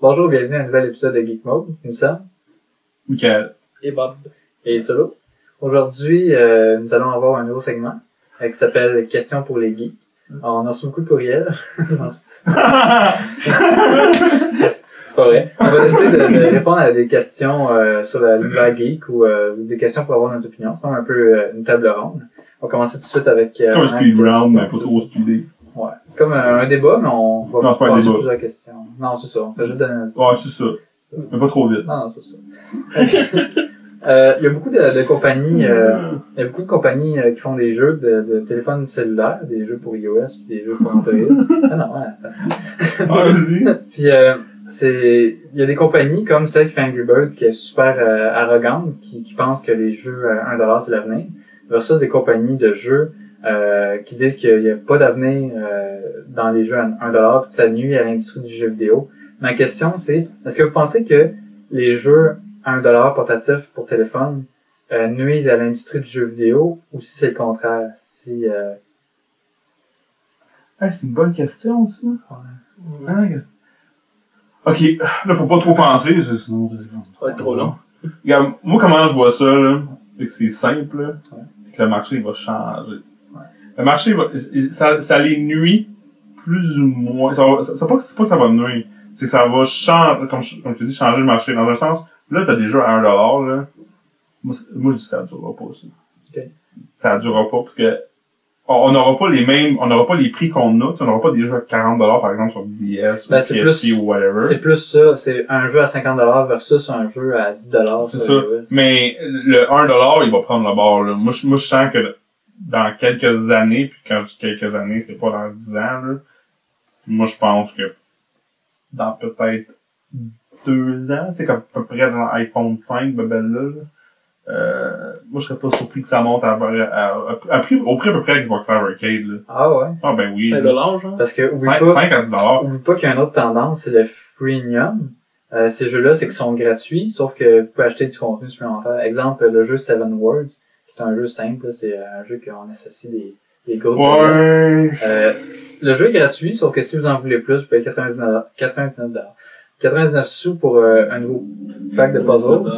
Bonjour, bienvenue à un nouvel épisode de Geek Mode. Nous sommes Michael. Et Bob. et Solo. Aujourd'hui, nous allons avoir un nouveau segment qui s'appelle Questions pour les geeks. Alors, on a reçu beaucoup de courriels. C'est pas vrai. On va essayer de répondre à des questions sur l'univers geek ou des questions pour avoir notre opinion. C'est comme un peu une table ronde. On va commencer tout de suite avec... Comme un speed round, mais pas trop speedé. Ouais. Comme un débat, mais on va Non, c'est pas un passer débat. plusieurs questions. Non, c'est ça. On fait juste donner notre... Ouais, c'est ça. Mais pas trop vite. Non, c'est ça. Il y a beaucoup de compagnies, il y a beaucoup de compagnies qui font des jeux de téléphones cellulaires, des jeux pour iOS, puis des jeux pour Android. Ah non, ouais, attends. Ah, vas-y. Puis il y a des compagnies comme celle qui fait Angry Birds qui est super arrogante, qui pense que les jeux à $1 c'est l'avenir, versus des compagnies de jeux qui disent qu'il n'y a pas d'avenir dans les jeux à $1, puis ça nuit à l'industrie du jeu vidéo. Ma question c'est, est-ce que vous pensez que les jeux à $1 portatifs pour téléphone nuisent à l'industrie du jeu vidéo, ou si c'est le contraire? Si Ah, c'est une bonne question, ça. Ah, ok, là, faut pas trop penser, sinon... Ça va être trop long. Regarde, moi, comment je vois ça, là, c'est que c'est simple, là, c'est que le marché, il va changer. Ouais. Le marché, ça les nuit plus ou moins... C'est pas que ça va nuire, c'est que ça va changer, comme je te dis, changer le marché. Dans un sens, là, t'as des jeux à $1, là. Moi, je dis ça durera pas, ça. Okay. Ça durera pas, parce que on n'aura pas les prix qu'on a, on n'aura pas des jeux à $40 par exemple sur DS ou PSP ou whatever. C'est plus ça, c'est un jeu à $50 versus un jeu à $10. C'est ça. Mais le $1, il va prendre le bord, là. Moi, je sens que dans quelques années, puis quand je dis quelques années, c'est pas dans 10 ans, là. Moi, je pense que dans peut-être 2 ans, tu sais, comme à peu près dans l'iPhone 5, bebelle-là, moi, je serais pas surpris que ça monte au prix à peu près Xbox Live Arcade, là. Ah ouais? Ah, ben oui. $5, genre? Parce que, 5 à $10. oublie pas qu'il y a une autre tendance, c'est le freemium. Ces jeux-là, c'est qu'ils sont gratuits, sauf que vous pouvez acheter du contenu supplémentaire. Exemple, le jeu Seven Worlds, qui est un jeu simple, là, c'est un jeu qu'on associe des groupes. Ouais. Le jeu est gratuit, sauf que si vous en voulez plus, vous payez 99 sous pour un nouveau pack de puzzles.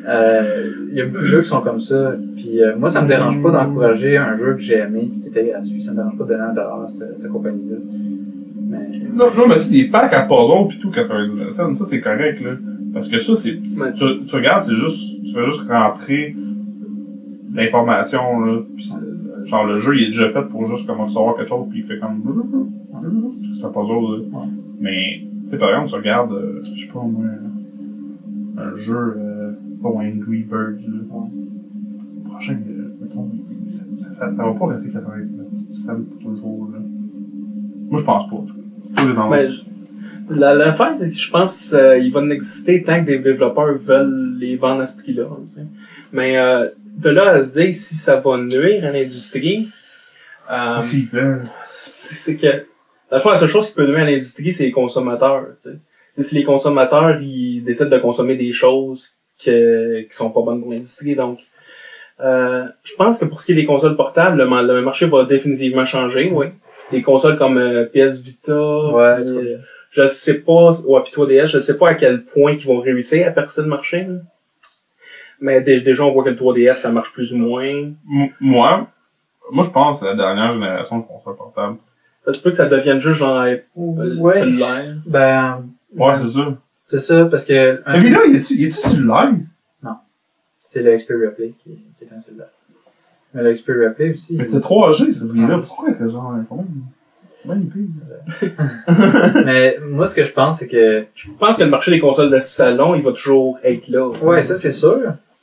Il y a beaucoup de jeux qui sont comme ça. Puis moi, ça me dérange pas d'encourager un jeu que j'ai aimé et qui était gratuit. Ça me dérange pas de donner $1 à cette compagnie-là. Mais... Non, mais tu sais, des packs à puzzle pis tout, 99 cents, ça c'est correct, là. Parce que ça, c'est, tu regardes, tu fais juste rentrer l'information, là. Pis genre, le jeu, il est déjà fait pour juste comme recevoir quelque chose pis il fait comme, c'est un puzzle, là. Ouais. Mais, tu sais, par exemple, tu regardes, je sais pas, moi, un jeu, pas Angry Birds, là. Ouais. Prochain, mettons, ça va pas rester 99 cents pour toujours, là. Moi, je pense pas, en tout cas. Ben, l'affaire, c'est que je pense qu'il va en exister tant que des développeurs veulent les vendre à ce prix-là. Tu sais. Mais de là à se dire si ça va nuire à l'industrie, c'est que la seule chose qui peut nuire à l'industrie, c'est les consommateurs. Tu sais. Si les consommateurs ils décident de consommer des choses qui sont pas bonnes pour l'industrie, donc je pense que pour ce qui est des consoles portables, le marché va définitivement changer, oui. Des consoles comme PS Vita, Ouais, pis, je sais pas, pis 3DS, je sais pas à quel point ils vont réussir à percer le marché, là. Mais déjà on voit que le 3DS ça marche plus ou moins. Moi, je pense à la dernière génération de consoles portables. Ça se peut que ça devienne juste genre Ouais. cellulaire. Ben... Ouais, c'est ça. C'est ça, parce que... Mais là, il est-tu cellulaire? C'est le Xperia Play qui est un cellulaire. Mais le Xperia Play aussi... Mais c'est 3G, ce prix-là. Pourquoi que genre, magnifique. Mais moi, ce que je pense, c'est que... Je pense que le marché des consoles de salon, il va toujours être là. Ouais, ça c'est sûr.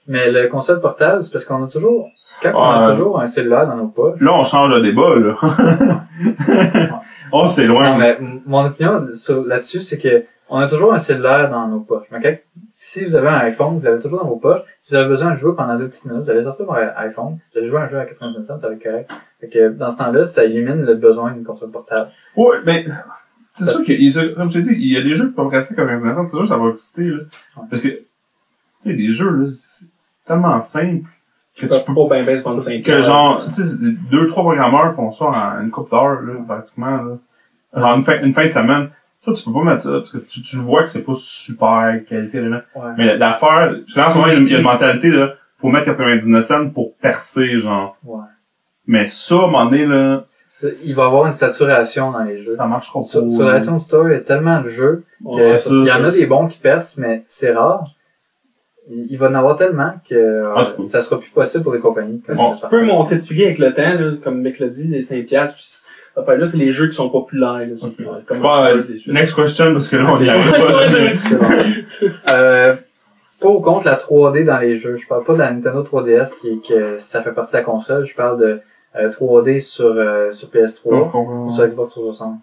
Mais le console portable, c'est parce qu'on a toujours... Quand on a toujours un cellulaire dans nos poches... Là, on change de débat, là. Oh, c'est loin. Non, mais mon opinion là-dessus, c'est que on a toujours un cellulaire dans nos poches. Mais si vous avez un iPhone, vous l'avez toujours dans vos poches. Si vous avez besoin de jouer pendant 2 petites minutes, vous allez sortir votre iPhone, vous allez jouer un jeu à 99 cents, ça va être correct. Fait que dans ce temps-là, ça élimine le besoin d'une console portable. Ouais, mais c'est sûr que, comme je t'ai dit, il y a des jeux qui peuvent rester comme 99 cents, c'est sûr que ça va exister, là. Ouais. Parce que, tu sais, des jeux, là, c'est tellement simple que Tu peux pas bien se vendre 5 que genre, tu sais, 2-3 programmeurs font ça en une couple d'heures, là, pratiquement, là. Genre une fin de semaine. Ça, tu peux pas mettre ça, parce que tu le vois que c'est pas super qualité, là. Ouais. Mais l'affaire, parce que là, en ce moment, il y a une mentalité, là, faut mettre 99 cents pour percer, genre. Ouais. Mais ça, à un moment donné, là. Il va y avoir une saturation dans les jeux. Ça marchera pas. Sur l'iTunes Store, il y a tellement de jeux Ouais, que il y en a des bons qui percent, mais c'est rare. Il va en avoir tellement que cool. ça sera plus possible pour les compagnies. Comme Bon, ça Tu peux monter de prix avec le temps, là, comme Mick l'a dit, les 5$. Puis, là, c'est les jeux qui sont populaires. Là, Okay. comme Next question, parce que là, on y Ok. arrive pas. Ouais, c'est C'est bon. Pour ou contre la 3D dans les jeux. Je parle pas de la Nintendo 3DS que ça fait partie de la console. Je parle de 3D sur PS3 ou sur Xbox 360.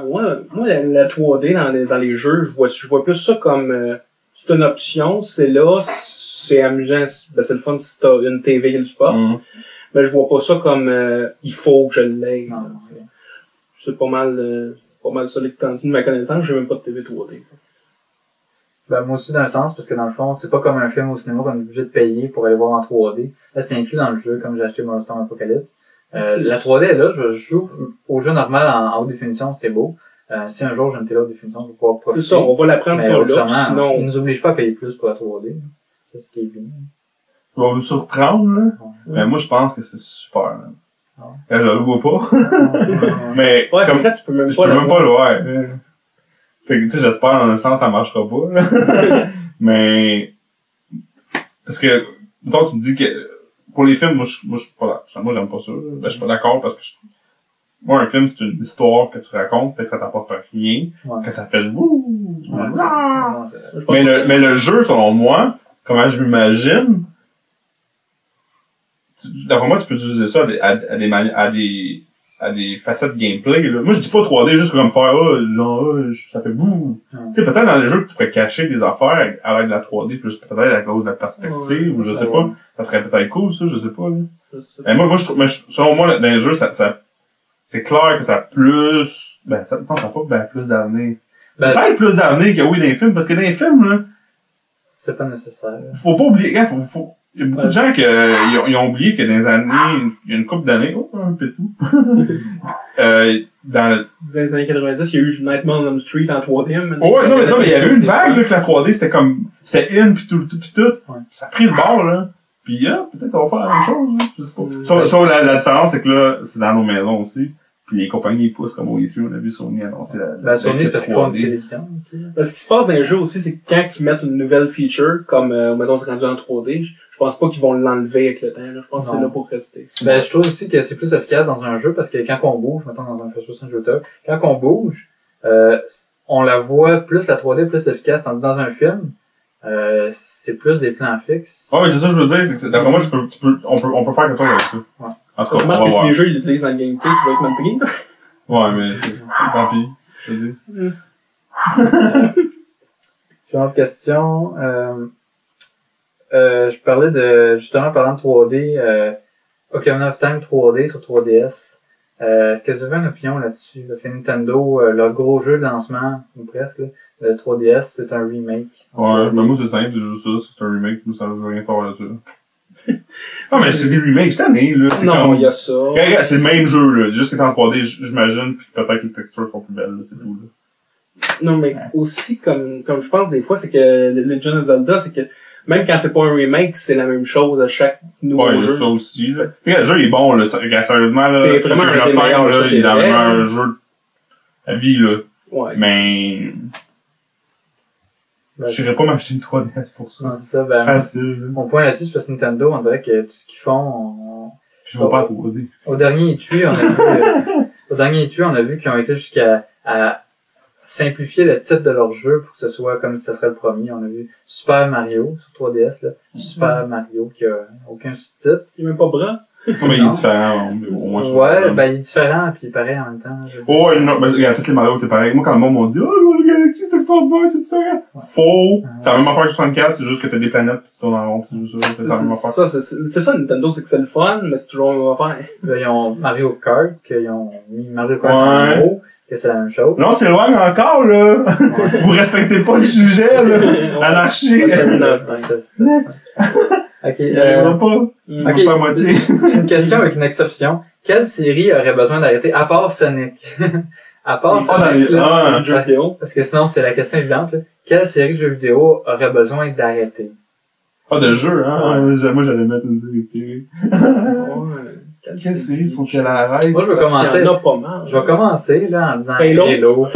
Moi, la 3D dans les jeux, je vois plus ça comme c'est une option, c'est là, c'est amusant, c'est le fun si t'as une TV qui le supporte. Mais je vois pas ça comme il faut que je l'aie. Non, C'est pas mal ça l'étendue de ma connaissance, j'ai même pas de TV 3D. Ben, moi aussi, d'un sens, parce que dans le fond, c'est pas comme un film au cinéma qu'on est obligé de payer pour aller voir en 3D. Là, c'est inclus dans le jeu, comme j'ai acheté Monster Apocalypse. La 3D est là, je joue au jeu normal en haute définition, c'est beau. Si un jour j'ai une télé haute définition, je vais pouvoir profiter. C'est ça, on va la prendre si on l'a, sinon... Ils nous obligent pas à payer plus pour la 3D. C'est ce qui est bien. Tu vas vous surprendre, là. Ouais. Mais moi, je pense que c'est super, là. Ah. Je le vois pas. Mais, Ouais, c'est comme, vrai, tu peux même je pas peux la même pas le voir. Fait que, tu sais, j'espère, dans un sens, ça marchera pas, là. Mais, parce que, mettons, tu me dis que, pour les films, moi, je suis pas là. Moi, j'aime pas ça, là. Ben, je suis pas d'accord parce que moi, un film, c'est une histoire que tu racontes, fait que ça t'apporte rien, Ouais. que ça fait wouh, Ouais, ah. c'est- Mais le jeu, selon moi, comment je m'imagine, d'après moi, tu peux utiliser ça à des facettes gameplay, là. Moi, je dis pas 3D juste comme faire, ça fait bouh. Ouais. Tu sais, peut-être dans les jeux que tu pourrais cacher des affaires à l'aide de la 3D, plus peut-être à cause de la perspective, ou je sais pas. Ça serait peut-être cool, ça, je sais pas, là. Mais moi, selon moi, dans les jeux, c'est clair que ça a plus, ça n'a pas plus d'avenir. Peut-être plus d'avenir que oui dans les films, parce que dans les films, là, c'est pas nécessaire. faut pas oublier, il y a beaucoup de gens qui ils ont oublié que dans les années, il y a une couple d'années, un peu tout, dans les années 90, il y a eu Nightmare on Elm Street en 3D. non, mais il y avait eu une vague, là, que la 3D, c'était in, pis tout. Ouais. Ça a pris le bord, là. Pis, peut-être ça va faire la même chose, là. Je sais pas. Sauf la différence, c'est que là, c'est dans nos maisons aussi. Puis les compagnies, ils poussent comme OE3, on a vu Sony annoncer Sony, c'est parce qu'ils font une télévision aussi. Ce qui se passe dans les jeux aussi, c'est que quand ils mettent une nouvelle feature, comme, mettons, c'est rendu en 3D, je pense pas qu'ils vont l'enlever avec le temps, là. Je pense que c'est là pour rester. Je trouve aussi que c'est plus efficace dans un jeu parce que quand on bouge, mettons dans un first-person shooter, quand on bouge, on la voit plus la 3D plus efficace. Tandis dans un film, c'est plus des plans fixes. Ouais, mais c'est ça que je veux dire, c'est que d'après moi, on peut faire quelque chose avec ça. Ouais. En tout cas, on Remarque va que si voir. les jeux, ils l'utilisent dans le gameplay, tu vas être mal pris. Ouais, mais tant pis. Je te dis. J'ai une autre question. Je parlais justement parlant de 3D, Ocarina of Time 3D sur 3DS. Est-ce que vous avez une opinion là-dessus? Parce que Nintendo, leur gros jeu de lancement, ou presque, là, le 3DS, c'est un remake. Ouais, mais moi c'est simple, c'est juste ça, c'est un remake, moi ça veut rien savoir là-dessus. Non, mais c'est des remakes, cette année, là. C'est Non, comme... il y a ça. Regarde, c'est le même jeu, là. Juste qu'il est en 3D, j'imagine, pis peut-être que les textures sont plus belles, là, c'est tout, là. Non, mais aussi, comme je pense des fois, c'est que Legend of Zelda, c'est que même quand c'est pas un remake, c'est la même chose à chaque nouveau Ouais, il y a jeu. ça aussi, là. Regarde, le jeu il est bon, là. Regarde, sérieusement, là. C'est vraiment un des meilleurs, là, ça, c'est il est vrai. un jeu à vie, là. Ouais. Mais, Ben, j'irais pas m'acheter une 3DS pour ça. non, c'est ça. Ben, Facile, là. mon point là-dessus, c'est parce que Nintendo, on dirait que tout ce qu'ils font, Je vois pas à 3D. au dernier étui, on a vu qu'ils ont été jusqu'à simplifier le titre de leur jeu pour que ce soit comme si ce serait le premier. On a vu Super Mario sur 3DS, là. Super Mario qui a aucun sous-titre. Il est même pas bras. Non, mais il est Non. différent, au moins. je Ouais, trouve. ben il est différent puis pareil en même temps. je veux dire. Oh, ouais, non, regarde, toutes les Mario étaient pareils. Moi, quand le monde m'a dit, oh, le Galaxy, c'est extraordinaire, c'est différent. Ouais. Faux. C'est la même affaire que 64, c'est juste que t'as des planètes pis tu tournes en rond pis tout ça. C'est la même affaire. C'est ça, Nintendo, c'est que c'est le fun, mais c'est toujours la même affaire. Là, ils ont Mario Kart, qu'ils ont mis Mario Kart Ouais. en haut, que c'est la même chose. Non, c'est loin encore, là. Vous respectez pas le sujet, là. Anarchie. Next. Ok, Il arrivera pas. Ok. Pas à moitié. j'ai une question avec une exception. Quelle série aurait besoin d'arrêter, à part Sonic, À part ça, dans les- c'est un jeu vidéo. parce que sinon, c'est la question évidente, là. Quelle série de jeux vidéo aurait besoin d'arrêter? Pas de jeu, hein. Ouais. Moi, j'allais mettre une série télé. Ouais. Quelle série faut qu'elle arrête? Moi, je veux Parce qu'il commencer. y en a pas mal. Je vais commencer, là, en disant Halo.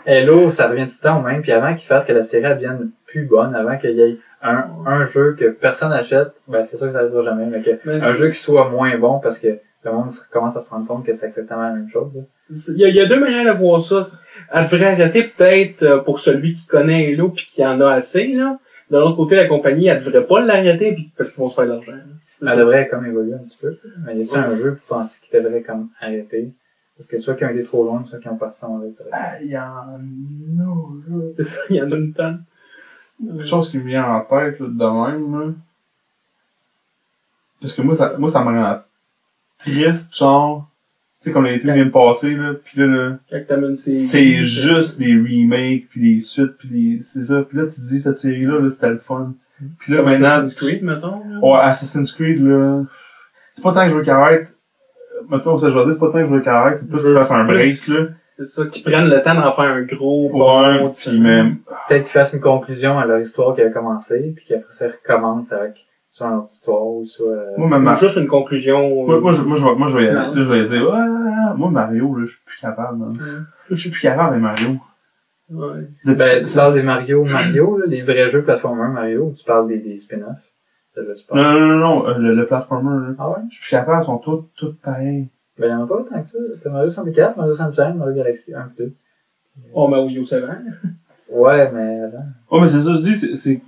Halo, ça revient tout le temps au même, puis avant qu'ils fassent que la série elle devienne plus bonne, avant qu'il y ait un jeu que personne achète, ben, c'est sûr que ça arrivera jamais, mais que un jeu qui soit moins bon parce que le monde commence à se rendre compte que c'est exactement la même chose, là. Il y a deux manières de voir ça. Elle devrait arrêter peut-être pour celui qui connaît Halo puis qui en a assez, là. De l'autre côté, la compagnie, elle devrait pas l'arrêter puis parce qu'ils vont se faire de l'argent. Elle devrait comme évoluer un petit peu. Mais y a-t-il un jeu que vous pensez qui devrait comme arrêter? Parce que soit qui ont été trop loin, soit qui ont passé en mauvaise direction. Ah, il y en a, là. C'est ça, il y en a une tonne. Quelque chose qui me vient en tête, là, de même, là. Parce que moi, ça me rend triste, genre. Tu sais, comme l'été vient de passer, là, pis là, Quand t'amènes ces... c'est juste des remakes, pis des suites, pis des... C'est ça. Pis là, tu te dis, cette série-là, là, c'était le fun. Pis là, Comme maintenant... Assassin's Creed, mettons. Là. Ouais, Assassin's Creed, là... C'est pas tant que je veux qu'il arrête. Mettons, ça, je veux dire, c'est pas tant que je veux qu'il arrête, c'est plus que je fasse un break, là. C'est ça, qu'ils prennent le temps d'en faire un gros... Ouais, bon, pis même... Peut-être qu'ils fassent une conclusion à leur histoire qui avait commencé, puis qu'après ça, ils recommencent avec soit une autre histoire, ou soit... Moi, même... Ou juste une conclusion... Moi, je vais y aller. finale. Là, je vais dire, ouais, moi, Mario, là, je suis plus capable, man. Là, je suis plus capable avec Mario. Ouais. Ben, tu parles des Mario, là, les vrais jeux platformers Mario, ou tu parles des spin-offs? C'est là, tu parles. Non, le platformer, là. Ah ouais? Je suis plus capable, ils sont tous pareils. Ben, il y en a pas autant que ça. T'as Mario 64, Mario Sunshine, Mario Galaxy 1 et 2. Oh, mais Wii U 7. Ouais, mais avant. Oh, mais c'est ça, je dis, c'est, tu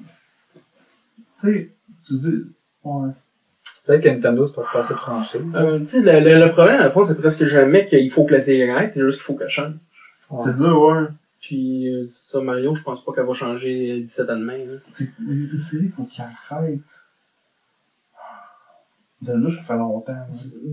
sais, tu dis, ouais. Peut-être que Nintendo, c'est pour passer de franchise. Tu sais, le problème, à la fin, c'est presque jamais qu'il faut que la série arrête, c'est juste qu'il faut qu'elle change. Ouais. C'est ça, ouais. Puis, c'est ça, Mario, je pense pas qu'elle va changer 17 ans demain, là. Une série, faut qu'il arrête. Zelda, ça fait longtemps.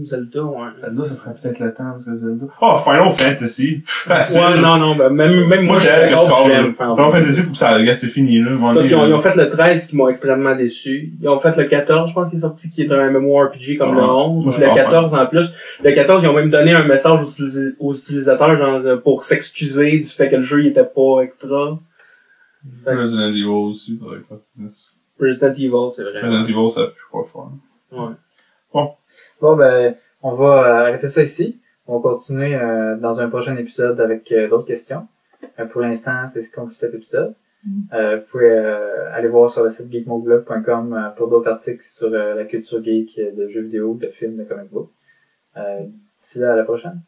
Zelda, ouais. Zelda, ça serait peut-être le temps, parce que Zelda... Oh, Final Fantasy! Facile! Ouais, non, ben, même Moi, c'est elle que je j'aime parle. Final Fantasy, faut que ça, regarde, c'est fini, là. Donc, ils ont fait le 13 qui m'ont extrêmement déçu. Ils ont fait le 14, je pense qu'il est sorti, qui est un MMORPG comme le 11. Moi, Puis le 14 en plus. Le 14, ils ont même donné un message aux utilisateurs, genre, pour s'excuser du fait que le jeu, il était pas extra. Resident Evil aussi, par exemple. Resident Evil, c'est vrai. Resident Evil, ça fait plus quoi faire. Ouais. Bon, ben, on va arrêter ça ici. On va continuer dans un prochain épisode avec d'autres questions. Pour l'instant, c'est ce qui conclut cet épisode. Vous pouvez aller voir sur le site geekmoblog.com pour d'autres articles sur la culture geek de jeux vidéo, de films, de comic book. D'ici là, à la prochaine.